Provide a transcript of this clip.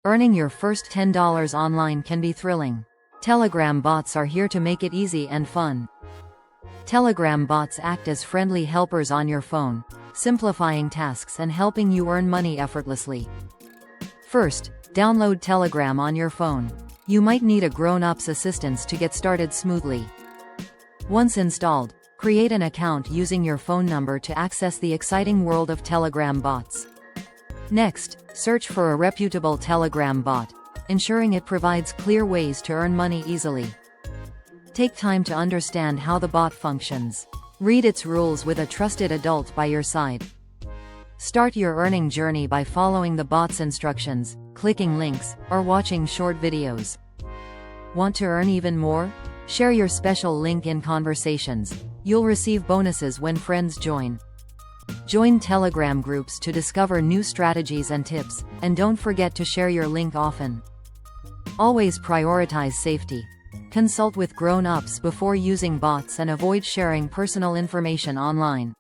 Earning your first $10 online can be thrilling. Telegram bots are here to make it easy and fun. Telegram bots act as friendly helpers on your phone, simplifying tasks and helping you earn money effortlessly. First, download Telegram on your phone. You might need a grown-up's assistance to get started smoothly. Once installed, create an account using your phone number to access the exciting world of Telegram bots. Next, search for a reputable Telegram bot, ensuring it provides clear ways to earn money easily. Take time to understand how the bot functions. Read its rules with a trusted adult by your side. Start your earning journey by following the bot's instructions, clicking links, or watching short videos. Want to earn even more? Share your special link in conversations. You'll receive bonuses when friends join. Join Telegram groups to discover new strategies and tips, and don't forget to share your link often. Always prioritize safety. Consult with grown-ups before using bots and avoid sharing personal information online.